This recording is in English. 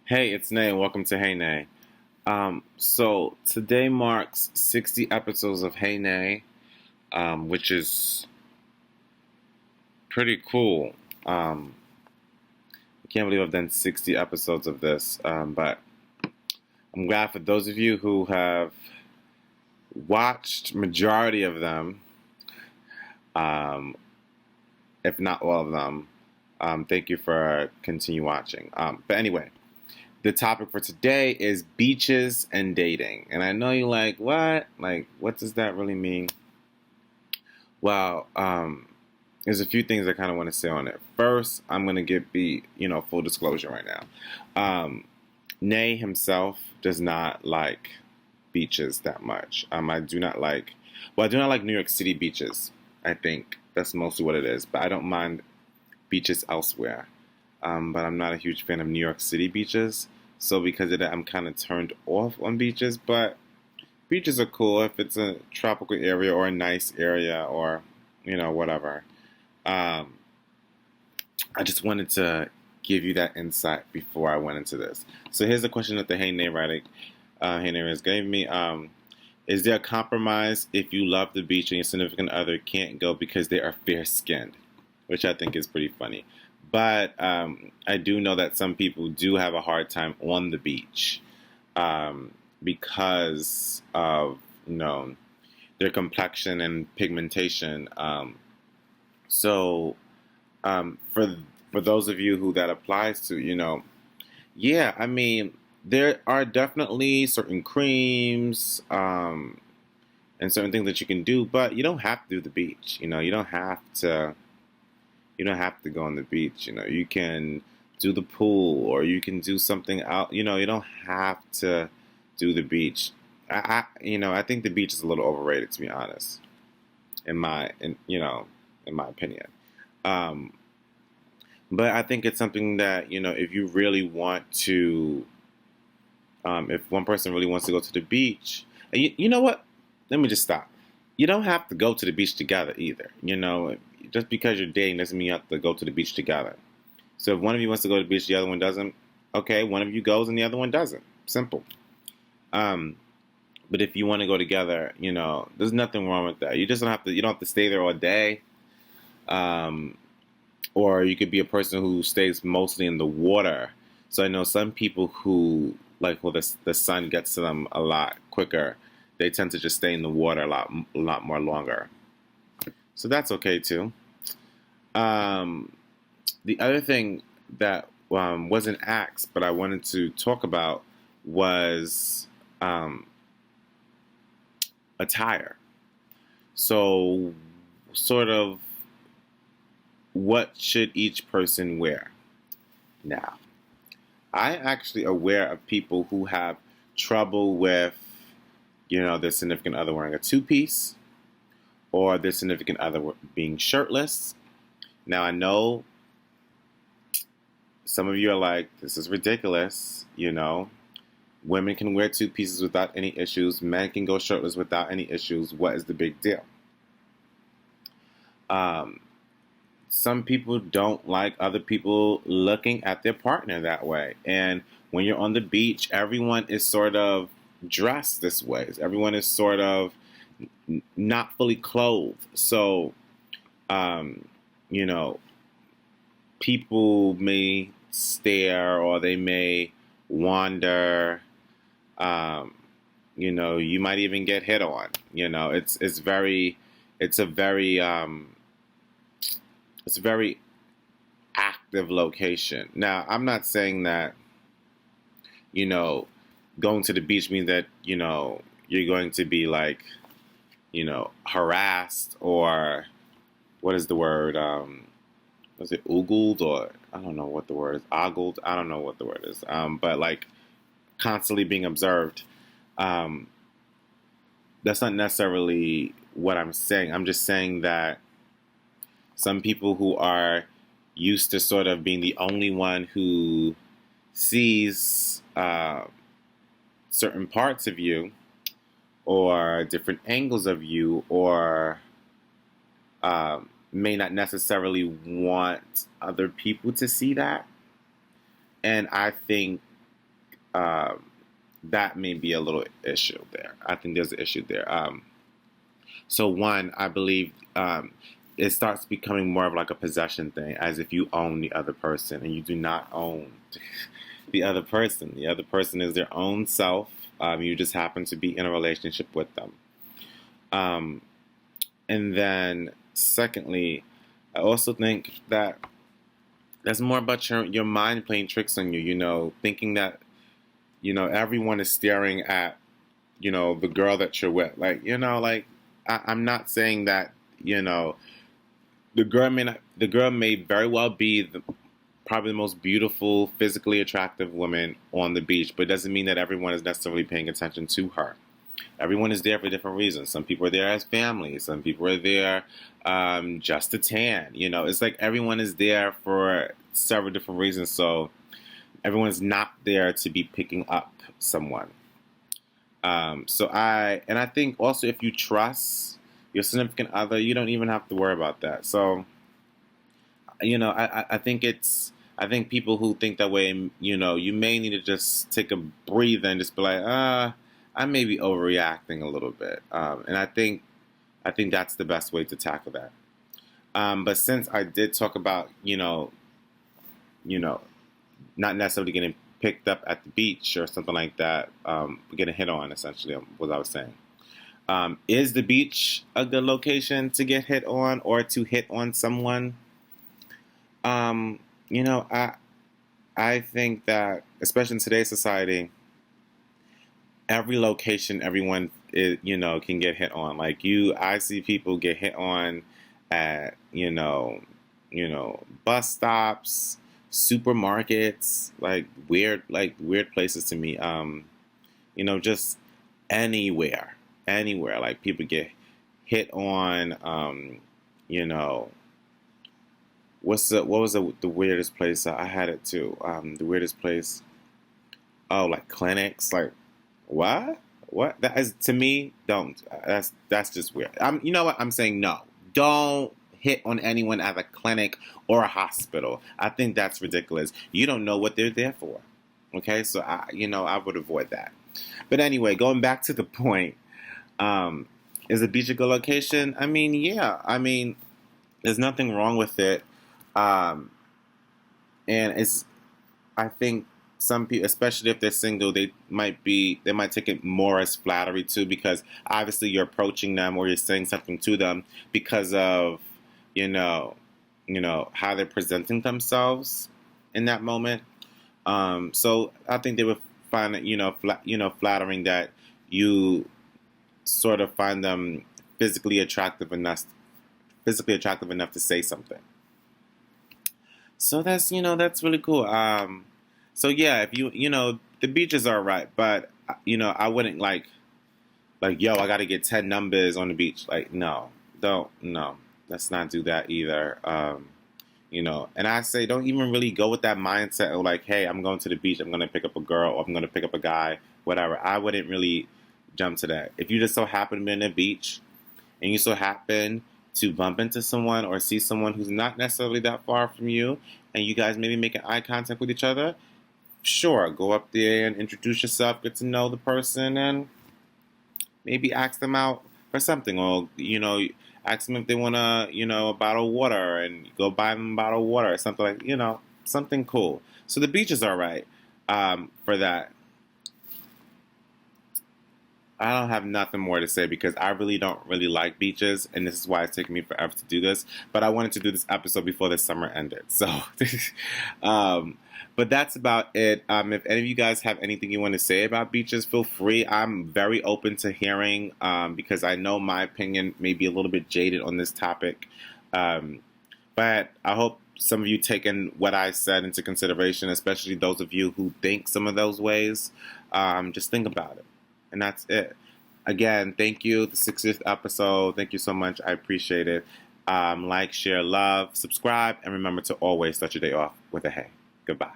Hey, it's Nay, and welcome to Hey Nay. So today marks 60 episodes of Hey Nay, which is pretty cool. I can't believe I've done 60 episodes of this, but I'm glad for those of you who have watched majority of them, um, if not all of them. Thank you for continue watching. But anyway, the topic for today is beaches and dating. And I know you're like, what? Like, what does that really mean? Well, there's a few things I kind of want to say on it. First, I'm going to full disclosure right now. Nay himself does not like beaches that much. I do not like, I do not like New York City beaches. I think that's mostly what it is. But I don't mind beaches elsewhere. But I'm not a huge fan of New York City beaches. So because of that, I'm kind of turned off on beaches. But beaches are cool if it's a tropical area or a nice area or, whatever. Um, I just wanted to give you that insight before I went into this. So here's the question that the Hey Nay writing, Hey Nay gave me. Is there a compromise if you love the beach and your significant other can't go because they are fair-skinned? Which I think is pretty funny. But I do know that some people do have a hard time on the beach because of, their complexion and pigmentation. So for those of you who that applies to, yeah, I mean, there are definitely certain creams and certain things that you can do, but you don't have to do the beach. You don't have to go on the beach. You can do the pool or you can do something out. You don't have to do the beach. I think the beach is a little overrated, to be honest, in my opinion. Um, but I think it's something that if you really want to, if one person really wants to go to the beach, and you know what? Let me just stop. You don't have to go to the beach together either. Just because you're dating doesn't mean you have to go to the beach together. So if one of you wants to go to the beach, the other one doesn't. Okay, one of you goes and the other one doesn't. Simple. Um, but if you want to go together, there's nothing wrong with that. You just don't have to. You don't have to stay there all day. Um, or you could be a person who stays mostly in the water. So I know some people who the sun gets to them a lot quicker. They tend to just stay in the water a lot more longer. So that's okay too. Um, the other thing that wasn't asked, but I wanted to talk about was attire. So, sort of, what should each person wear? Now, I actually aware of people who have trouble with, their significant other wearing a two-piece or their significant other being shirtless. Now, I know some of you are like, this is ridiculous, Women can wear two pieces without any issues. Men can go shirtless without any issues. What is the big deal? Um, some people don't like other people looking at their partner that way. And when you're on the beach, everyone is sort of dressed this way. Everyone is sort of not fully clothed. So, um, you know, people may stare or they may wander. Um, you might even get hit on. It's a very it's a very active location. Now, I'm not saying that you know going to the beach means that you're going to be like harassed or what is the word? Was it oogled or I don't know what the word is. Ogled. I don't know what the word is. But like constantly being observed. Um, that's not necessarily what I'm saying. I'm just saying that some people who are used to sort of being the only one who sees certain parts of you or different angles of you or may not necessarily want other people to see that. And I think um, that may be a little issue there. I think there's an issue there. So one, I believe it starts becoming more of like a possession thing, as if you own the other person, and you do not own the other person. The other person is their own self. You just happen to be in a relationship with them. Um, and then, secondly, I also think that that's more about your mind playing tricks on you. Thinking that everyone is staring at the girl that you're with. I'm not saying that the girl may very well be probably the most beautiful, physically attractive woman on the beach, but it doesn't mean that everyone is necessarily paying attention to her. Everyone is there for different reasons. Some people are there as family. Some people are there just to tan. It's like everyone is there for several different reasons. So everyone's not there to be picking up someone. I think also if you trust your significant other, you don't even have to worry about that. So, I think people who think that way, you may need to just take a breather and just be like, I may be overreacting a little bit. And I think that's the best way to tackle that. But since I did talk about, not necessarily getting picked up at the beach or something like that, getting hit on, essentially, what I was saying. Is the beach a good location to get hit on or to hit on someone? I think that, especially in today's society, every location, everyone can get hit on. I see people get hit on at bus stops, supermarkets, weird places to me. Just anywhere. Like people get hit on. What was the weirdest place? I had it too. The weirdest place. Oh, like clinics. Like what? What? That is, to me. Don't. That's just weird. You know what? I'm saying no. Don't hit on anyone at a clinic or a hospital. I think that's ridiculous. You don't know what they're there for. Okay, so I would avoid that. But anyway, going back to the point, is the beach a good location? I mean, yeah. I mean, there's nothing wrong with it. And I think some people, especially if they're single, they might take it more as flattery too, because obviously you're approaching them or you're saying something to them because of, how they're presenting themselves in that moment. So I think they would find it, flattering that you sort of find them physically attractive enough to say something. So that's really cool. So yeah, if the beaches are right, but I wouldn't yo, I got to get 10 numbers on the beach. No, let's not do that either. And I say don't even really go with that mindset of hey, I'm going to the beach, I'm going to pick up a girl, or I'm going to pick up a guy, whatever. I wouldn't really jump to that. If you just so happen to be in the beach and you so happen to bump into someone or see someone who's not necessarily that far from you, and you guys maybe making eye contact with each other, sure, go up there and introduce yourself, get to know the person, and maybe ask them out for something, or ask them if they want a bottle of water, and go buy them a bottle of water, or something something cool. So the beaches are right for that. I don't have nothing more to say because I really don't really like beaches, and this is why it's taken me forever to do this. But I wanted to do this episode before the summer ended. So, but that's about it. If any of you guys have anything you want to say about beaches, feel free. I'm very open to hearing because I know my opinion may be a little bit jaded on this topic. But I hope some of you taken what I said into consideration, especially those of you who think some of those ways. Just think about it. And that's it. Again, thank you. The 60th episode. Thank you so much. I appreciate it. Like, share, love, subscribe, and remember to always start your day off with a hey. Goodbye.